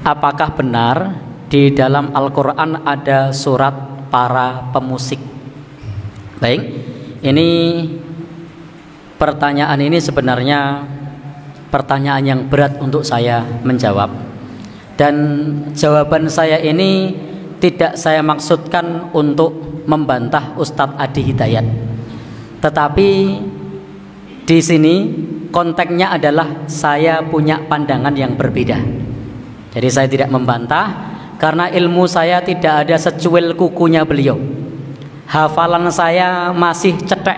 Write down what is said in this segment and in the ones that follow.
apakah benar di dalam Al-Quran ada surat para pemusik? Baik, ini pertanyaan ini sebenarnya pertanyaan yang berat untuk saya menjawab. Dan jawaban saya ini tidak saya maksudkan untuk membantah Ustadz Adi Hidayat. Tetapi di sini konteksnya adalah saya punya pandangan yang berbeda. Jadi saya tidak membantah karena ilmu saya tidak ada secuil kukunya beliau. Hafalan saya masih cetek,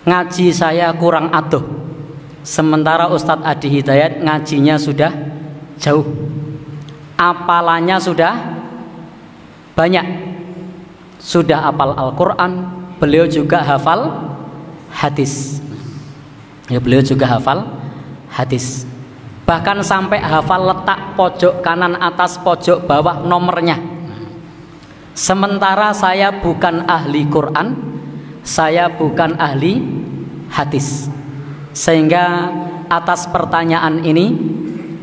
ngaji saya kurang adoh. Sementara Ustadz Adi Hidayat ngajinya sudah jauh, apalannya sudah banyak, sudah hafal Al-Quran, beliau juga hafal hadis. Ya, beliau juga hafal hadis. Bahkan sampai hafal letak pojok kanan atas, pojok bawah nomornya. Sementara saya bukan ahli Quran, saya bukan ahli hadis. Sehingga atas pertanyaan ini,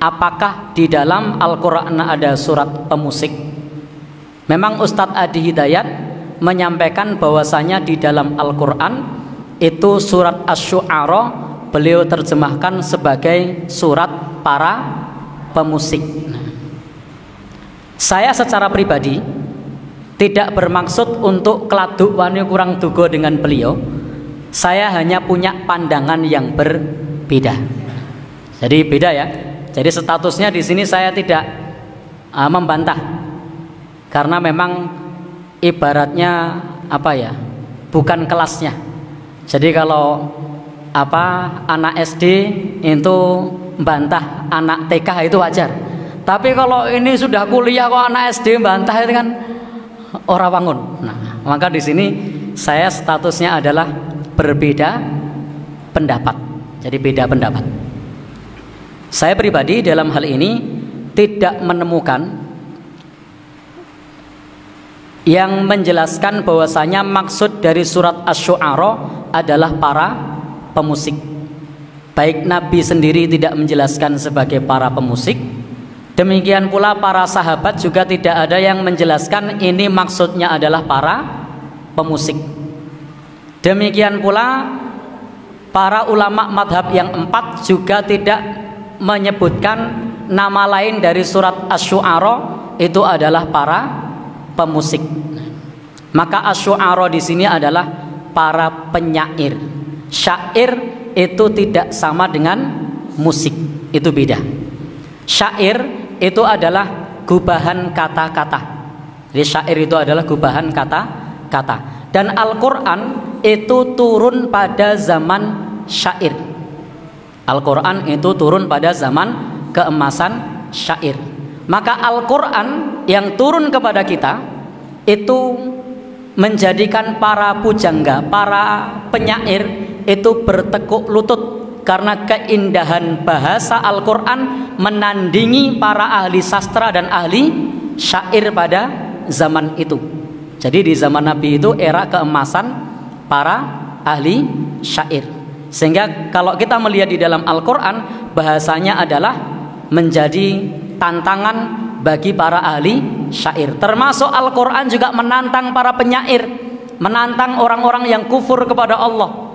apakah di dalam Al-Quran ada surat pemusik? Memang Ustadz Adi Hidayat menyampaikan bahwasanya di dalam Al-Quran itu surat Asy-Syu'ara beliau terjemahkan sebagai surat para pemusik. Saya secara pribadi tidak bermaksud untuk keladuk wani kurang dugo dengan beliau. Saya hanya punya pandangan yang berbeda. Jadi beda ya. Jadi statusnya di sini saya tidak membantah, karena memang ibaratnya apa ya, bukan kelasnya. Jadi kalau anak SD itu bantah anak TK itu wajar. Tapi kalau ini sudah kuliah kok anak SD bantah, itu kan ora wangun. Nah, maka di sini saya statusnya adalah berbeda pendapat. Jadi beda pendapat. Saya pribadi dalam hal ini tidak menemukan yang menjelaskan bahwasanya maksud dari surat Asy-Syu'ara adalah para pemusik. Baik Nabi sendiri tidak menjelaskan sebagai para pemusik, demikian pula para sahabat juga tidak ada yang menjelaskan ini maksudnya adalah para pemusik. Demikian pula para ulama madhab yang 4 juga tidak menyebutkan nama lain dari surat Asy-Syu'ara itu adalah para pemusik. Maka Asy-Syu'ara di sini adalah para penyair. Syair itu tidak sama dengan musik, itu beda. Syair itu adalah gubahan kata-kata. Jadi syair itu adalah gubahan kata-kata. Dan Al-Quran itu turun pada zaman syair. Al-Quran itu turun pada zaman keemasan syair. Maka Al-Quran yang turun kepada kita itu menjadikan para pujangga, para penyair itu bertekuk lutut karena keindahan bahasa Al-Quran menandingi para ahli sastra dan ahli syair pada zaman itu. Jadi di zaman Nabi itu era keemasan para ahli syair. Sehingga kalau kita melihat di dalam Al-Quran, bahasanya adalah menjadi tantangan bagi para ahli syair. Termasuk Al-Quran juga menantang para penyair, menantang orang-orang yang kufur kepada Allah.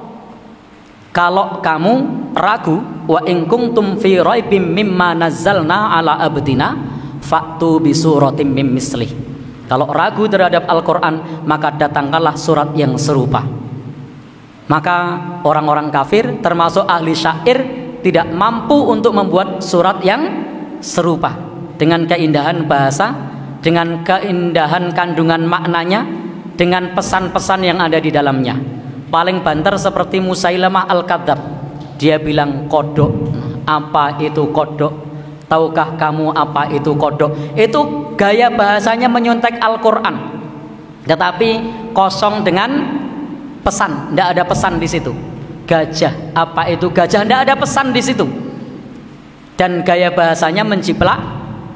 Kalau kamu ragu, wa in kuntum fi raibim mimma nazzalna ala abdina fa'tu bi suratim mim mislih. Kalau ragu terhadap Al-Quran, maka datangkanlah surat yang serupa. Maka orang-orang kafir termasuk ahli syair tidak mampu untuk membuat surat yang serupa dengan keindahan bahasa, dengan keindahan kandungan maknanya, dengan pesan-pesan yang ada di dalamnya. Paling banter seperti Musailamah Al-Kadzab. Dia bilang kodok. Apa itu kodok? Tahukah kamu apa itu kodok? Itu gaya bahasanya menyuntek Al-Quran, tetapi kosong dengan pesan. Tidak ada pesan di situ. Gajah, apa itu gajah? Tidak ada pesan di situ. Dan gaya bahasanya menjiplak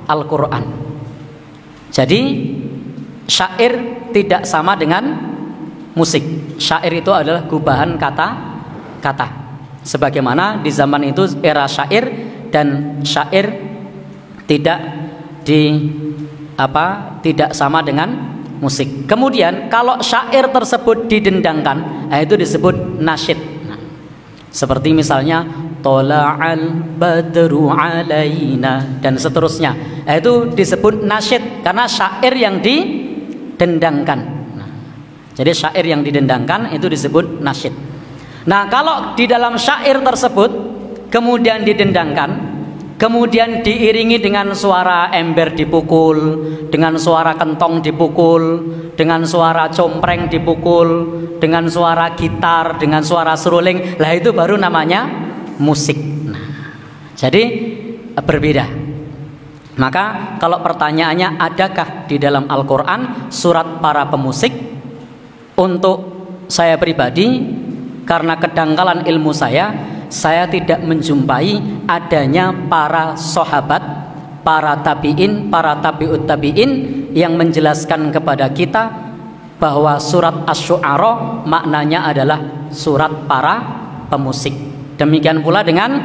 Al-Quran. Jadi syair tidak sama dengan musik. Syair itu adalah gubahan kata-kata. Sebagaimana di zaman itu era syair, dan syair tidak tidak sama dengan musik. Kemudian kalau syair tersebut didendangkan, itu disebut nasyid. Seperti misalnya Tola'al badru alaina dan seterusnya, itu disebut nasyid karena syair yang didendangkan. Jadi syair yang didendangkan itu disebut nasyid. Nah, kalau di dalam syair tersebut kemudian didendangkan, kemudian diiringi dengan suara ember dipukul, dengan suara kentong dipukul, dengan suara compreng dipukul, dengan suara gitar, dengan suara seruling, lah itu baru namanya musik. Nah, jadi berbeda. Maka kalau pertanyaannya adakah di dalam Al-Quran surat para pemusik, untuk saya pribadi karena kedangkalan ilmu saya tidak menjumpai adanya para sahabat, para tabi'in, para tabi'ut tabi'in yang menjelaskan kepada kita bahwa surat Asy-Syu'ara maknanya adalah surat para pemusik. Demikian pula dengan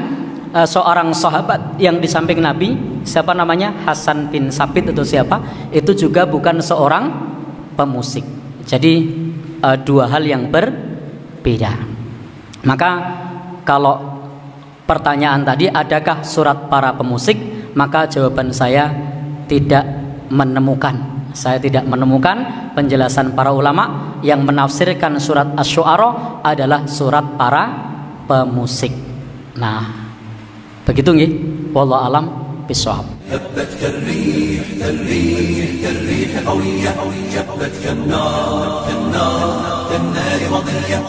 seorang sahabat yang di samping Nabi, siapa namanya? Hasan bin Sabit atau siapa? Itu juga bukan seorang pemusik. Jadi dua hal yang berbeda. Maka kalau pertanyaan tadi adakah surat para pemusik, maka jawaban saya tidak menemukan. Saya tidak menemukan penjelasan para ulama yang menafsirkan surat Asy-Syu'ara adalah surat para pemusik. Nah, begitu nggih. Wallahu alam bishawab. هبت كالريح كالريح كالريح قوية جبت كالنار كالنار كالنار وضية